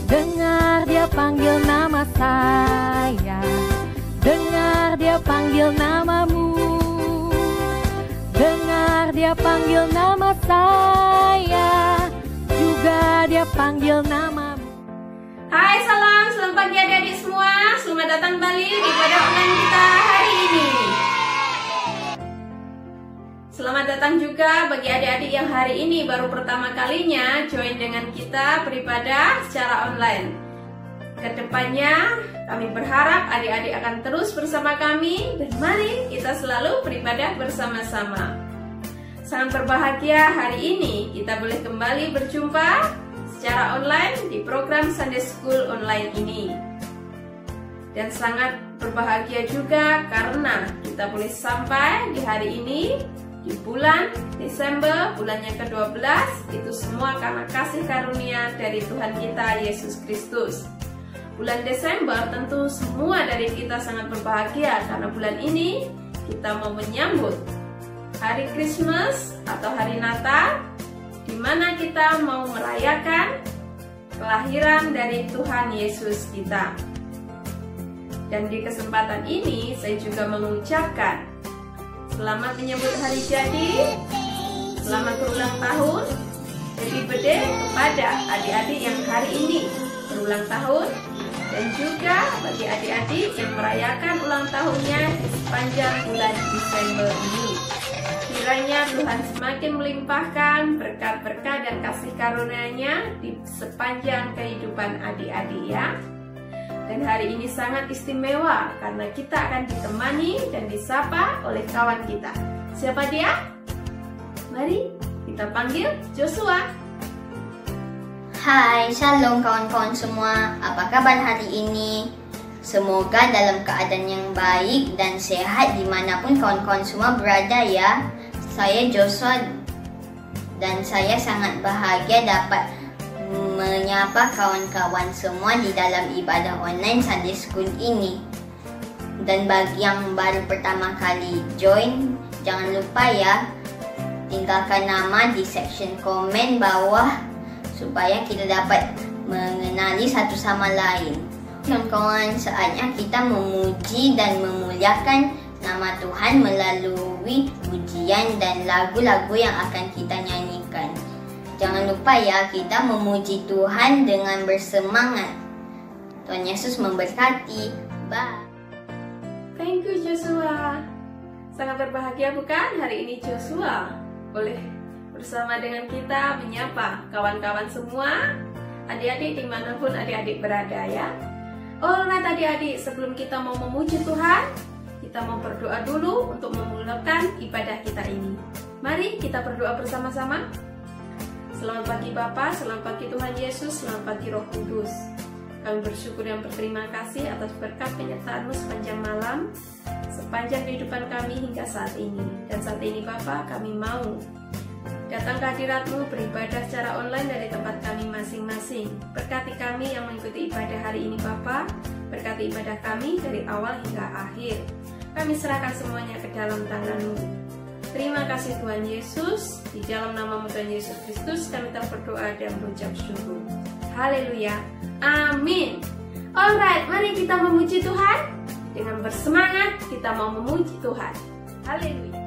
Dengar dia panggil nama saya, dengar dia panggil namamu, dengar dia panggil nama saya, juga dia panggil namamu. Hai, selamat pagi adik-adik semua. Selamat datang kembali di ibadah online kita hari ini. Selamat datang juga bagi adik-adik yang hari ini baru pertama kalinya join dengan kita beribadah secara online. Kedepannya kami berharap adik-adik akan terus bersama kami dan mari kita selalu beribadah bersama-sama. Sangat berbahagia hari ini kita boleh kembali berjumpa secara online di program Sunday School online ini. Dan sangat berbahagia juga karena kita boleh sampai di hari ini di bulan Desember, bulan yang ke-12. Itu semua karena kasih karunia dari Tuhan kita Yesus Kristus. Bulan Desember tentu semua dari kita sangat berbahagia karena bulan ini kita mau menyambut hari Christmas atau hari Natal, di mana kita mau merayakan kelahiran dari Tuhan Yesus kita. Dan di kesempatan ini saya juga mengucapkan selamat menyambut hari jadi, selamat berulang tahun, happy birthday kepada adik-adik yang hari ini berulang tahun, dan juga bagi adik-adik yang merayakan ulang tahunnya di sepanjang bulan Desember ini. Kiranya Tuhan semakin melimpahkan berkat-berkat dan kasih karunia-Nya di sepanjang kehidupan adik-adik ya. Dan hari ini sangat istimewa karena kita akan ditemani dan disapa oleh kawan kita. Siapa dia? Mari kita panggil Joshua. Hai, shalom kawan-kawan semua. Apa kabar hari ini? Semoga dalam keadaan yang baik dan sehat dimanapun kawan-kawan semua berada ya. Saya Joshua dan saya sangat bahagia dapat menyapa kawan-kawan semua di dalam ibadah online Sunday School ini. Dan bagi yang baru pertama kali join, jangan lupa ya, tinggalkan nama di section komen bawah supaya kita dapat mengenali satu sama lain. Kawan-kawan, saatnya kita memuji dan memuliakan nama Tuhan melalui pujian dan lagu-lagu yang akan kita nyanyikan. Jangan lupa ya, kita memuji Tuhan dengan bersemangat. Tuhan Yesus memberkati. Bye. Thank you Joshua. Sangat berbahagia bukan hari ini Joshua boleh bersama dengan kita menyapa kawan-kawan semua, adik-adik dimanapun adik-adik berada ya. Alright adik-adik, sebelum kita mau memuji Tuhan, kita mau berdoa dulu untuk memulakan ibadah kita ini. Mari kita berdoa bersama-sama. Selamat pagi Bapa, selamat pagi Tuhan Yesus, selamat pagi Roh Kudus. Kami bersyukur dan berterima kasih atas berkat penyertaan-Mu sepanjang malam, sepanjang kehidupan kami hingga saat ini. Dan saat ini Bapa, kami mau datang ke hadirat-Mu beribadah secara online dari tempat kami masing-masing. Berkati kami yang mengikuti ibadah hari ini Bapa, berkati ibadah kami dari awal hingga akhir. Kami serahkan semuanya ke dalam tangan-Mu. Terima kasih Tuhan Yesus, di dalam nama Tuhan Yesus Kristus kami telah berdoa dan mengucap syukur. Haleluya, amin. Alright, mari kita memuji Tuhan. Dengan bersemangat kita mau memuji Tuhan. Haleluya.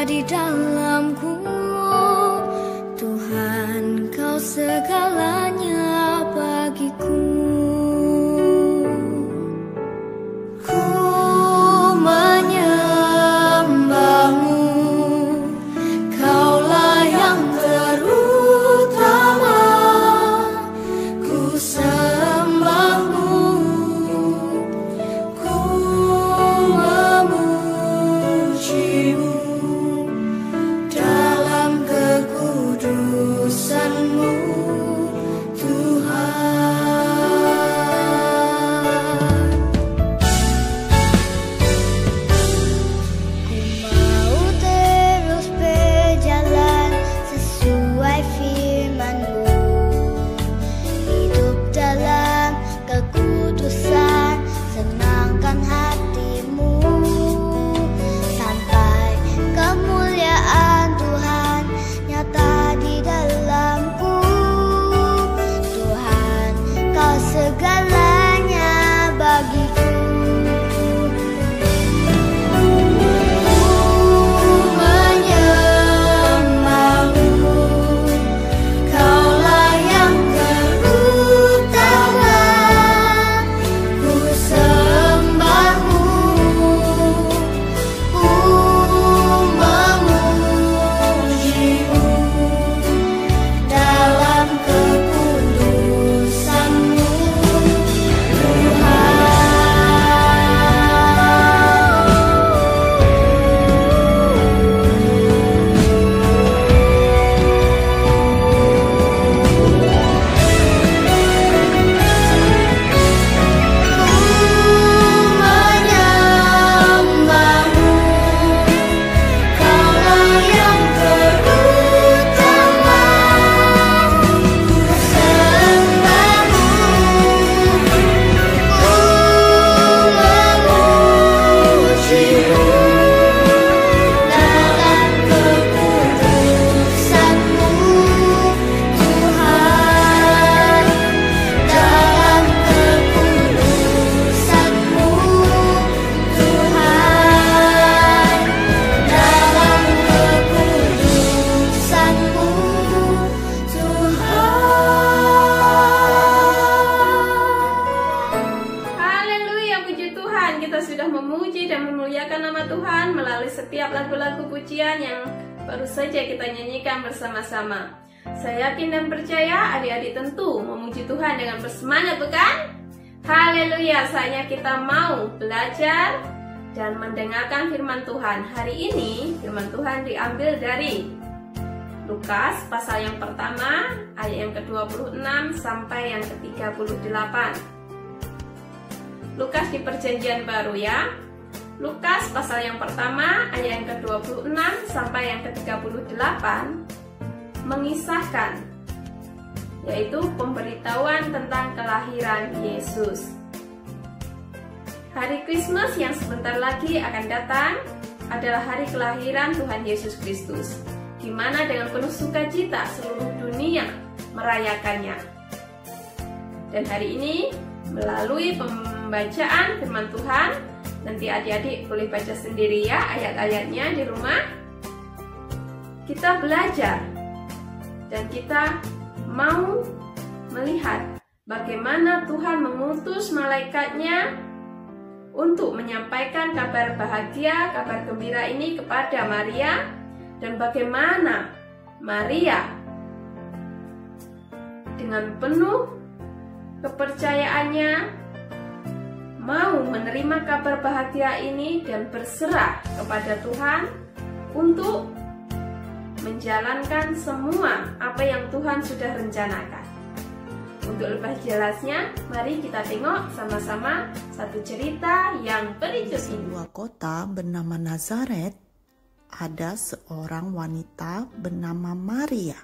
di dalamku. Tuhan, Kau segalanya bagiku. Ku menyembah-Mu, Kaulah yang terutama. Ku sembah-Mu, ku memuji-Mu dalam kekudusan-Mu, Tuhan. Ku mau terus berjalan sesuai firman-Mu, hidup dalam kekudusan, senangkan hati-Mu, sampai kemuliaan Tuhan nyata di dalamku. Tuhan, Kau segalanya bagiku. Ku menyembah-Mu, Kaulah yang terutama. Ku sembah-Mu, ku memuji-Mu dalam kekudusan-Mu, Tuhan. Menyembah-Mu, Kaulah yang terutama. Ku sembah-Mu, ku memuji-Mu dalam kekudusan-Mu, Tuhan. Dalam kekudusan-Mu, Tuhan. Dalam kekudusan-Mu, Tuhan. Haleluya, puji Tuhan. Kita sudah memuji dan memuliakan nama Tuhan melalui setiap lagu-lagu pujian yang baru saja kita nyanyikan bersama-sama. Saya yakin dan percaya adik-adik tentu memuji Tuhan dengan bersemangat, bukan? Haleluya, saatnya kita mau belajar dan mendengarkan firman Tuhan. Hari ini firman Tuhan diambil dari Lukas pasal yang pertama ayat yang ke-26 sampai yang ke-38. Lukas di Perjanjian Baru ya. Lukas pasal yang pertama ayat yang ke-26 sampai yang ke-38 mengisahkan, yaitu pemberitahuan tentang kelahiran Yesus. Hari Kristus yang sebentar lagi akan datang adalah hari kelahiran Tuhan Yesus Kristus, di mana dengan penuh sukacita seluruh dunia merayakannya. Dan hari ini melalui pembacaan firman Tuhan, nanti adik-adik boleh baca sendiri ya ayat-ayatnya di rumah. Kita belajar dan kita mau melihat bagaimana Tuhan mengutus malaikatnya untuk menyampaikan kabar bahagia, kabar gembira ini kepada Maria, dan bagaimana Maria dengan penuh kepercayaannya mau menerima kabar bahagia ini dan berserah kepada Tuhan untuk menjalankan semua apa yang Tuhan sudah rencanakan. Untuk lebih jelasnya, mari kita tengok sama-sama satu cerita yang berikut ini. Sebuah kota bernama Nazaret, ada seorang wanita bernama Maria.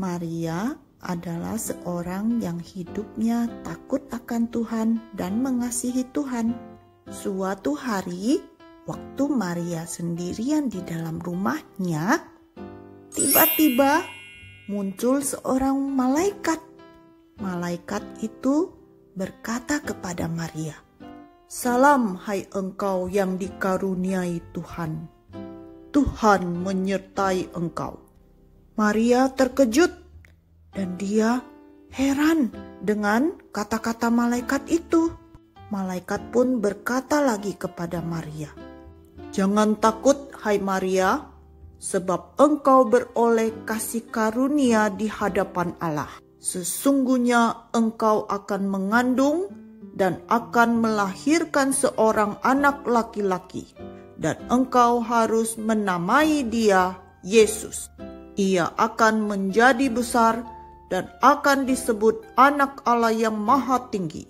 Maria adalah seorang yang hidupnya takut akan Tuhan dan mengasihi Tuhan. Suatu hari, waktu Maria sendirian di dalam rumahnya, tiba-tiba muncul seorang malaikat. Malaikat itu berkata kepada Maria, "Salam, hai engkau yang dikaruniai Tuhan. Tuhan menyertai engkau." Maria terkejut dan dia heran dengan kata-kata malaikat itu. Malaikat pun berkata lagi kepada Maria, "Jangan takut, hai Maria, sebab engkau beroleh kasih karunia di hadapan Allah. Sesungguhnya engkau akan mengandung dan akan melahirkan seorang anak laki-laki, dan engkau harus menamai dia Yesus. Ia akan menjadi besar dan akan disebut Anak Allah yang Maha Tinggi.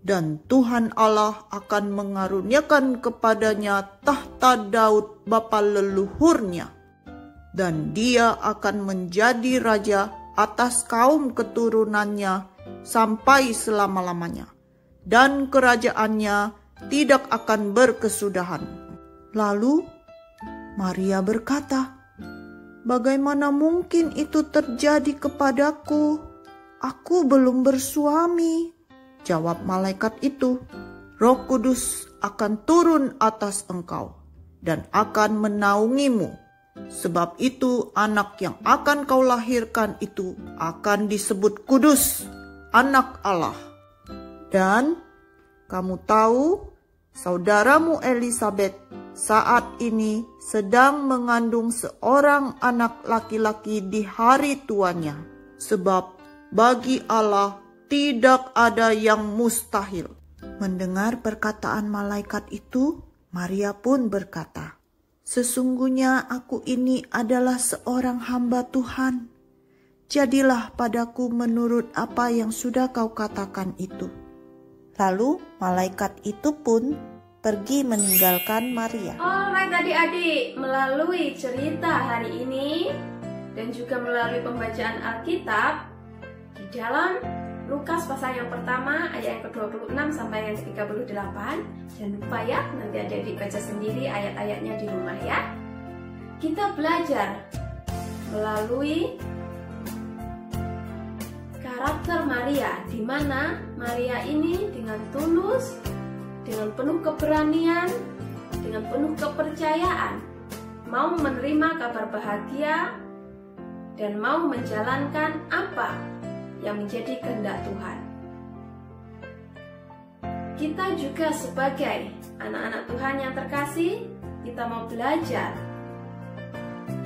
Dan Tuhan Allah akan mengaruniakan kepadanya tahta Daud bapa leluhurnya. Dan dia akan menjadi raja atas kaum keturunannya sampai selama-lamanya. Dan kerajaannya tidak akan berkesudahan." Lalu Maria berkata, "Bagaimana mungkin itu terjadi kepadaku? Aku belum bersuami." Jawab malaikat itu, "Roh Kudus akan turun atas engkau dan akan menaungimu. Sebab itu anak yang akan kau lahirkan itu akan disebut kudus, Anak Allah. Dan kamu tahu, saudaramu Elisabet saat ini sedang mengandung seorang anak laki-laki di hari tuanya. Sebab bagi Allah tidak ada yang mustahil." Mendengar perkataan malaikat itu, Maria pun berkata, "Sesungguhnya aku ini adalah seorang hamba Tuhan. Jadilah padaku menurut apa yang sudah kau katakan itu." Lalu malaikat itu pun pergi meninggalkan Maria. Alright adik-adik, melalui cerita hari ini dan juga melalui pembacaan Alkitab di dalam Lukas pasal yang pertama ayat yang ke-26 sampai yang ke-38. Jangan lupa ya, nanti adik-adik baca sendiri ayat-ayatnya di rumah ya. Kita belajar melalui karakter Maria, di mana Maria ini dengan tulus, dengan penuh keberanian, dengan penuh kepercayaan, mau menerima kabar bahagia dan mau menjalankan apa yang menjadi kehendak Tuhan. Kita juga sebagai anak-anak Tuhan yang terkasih, kita mau belajar.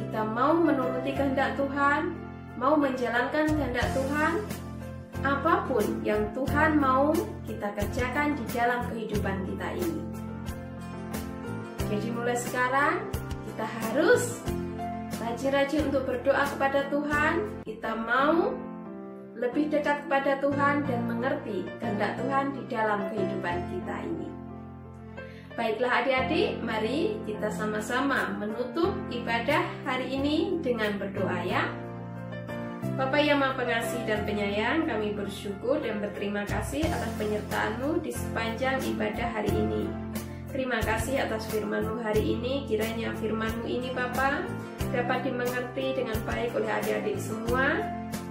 Kita mau menuruti kehendak Tuhan, mau menjalankan kehendak Tuhan. Apapun yang Tuhan mau kita kerjakan di dalam kehidupan kita ini. Jadi mulai sekarang kita harus rajin-rajin untuk berdoa kepada Tuhan. Kita mau lebih dekat kepada Tuhan dan mengerti kehendak Tuhan di dalam kehidupan kita ini. Baiklah adik-adik, mari kita sama-sama menutup ibadah hari ini dengan berdoa ya. Bapa yang Maha Pengasih dan Penyayang, kami bersyukur dan berterima kasih atas penyertaan-Mu di sepanjang ibadah hari ini. Terima kasih atas firman-Mu hari ini. Kiranya firman-Mu ini Bapa dapat dimengerti dengan baik oleh adik-adik semua,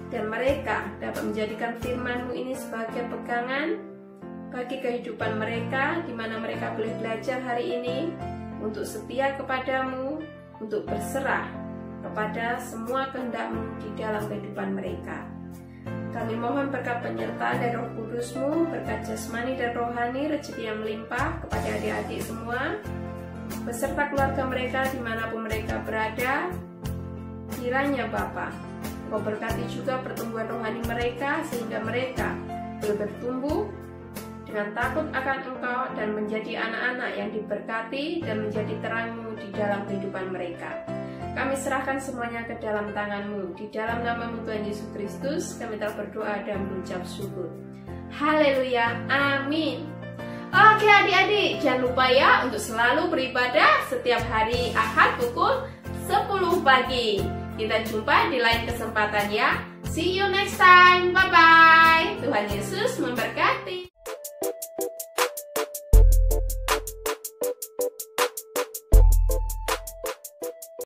dan mereka dapat menjadikan firman-Mu ini sebagai pegangan bagi kehidupan mereka, di mana mereka boleh belajar hari ini untuk setia kepadamu, untuk berserah kepada semua kehendak-Mu di dalam kehidupan mereka. Kami mohon berkat penyertaan dari Roh Kudus-Mu, berkat jasmani dan rohani, rezeki yang melimpah kepada adik-adik semua, beserta keluarga mereka dimanapun mereka berada. Kiranya Bapa, Kau berkati juga pertumbuhan rohani mereka, sehingga mereka boleh bertumbuh dengan takut akan Engkau dan menjadi anak-anak yang diberkati dan menjadi terang-Mu di dalam kehidupan mereka. Kami serahkan semuanya ke dalam tangan-Mu. Di dalam nama-Mu Tuhan Yesus Kristus, kami telah berdoa dan berucap syukur. Haleluya, amin. Oke adik-adik, jangan lupa ya untuk selalu beribadah setiap hari Ahad pukul 10 pagi. Kita jumpa di lain kesempatan ya. See you next time. Bye-bye. Tuhan Yesus memberkati.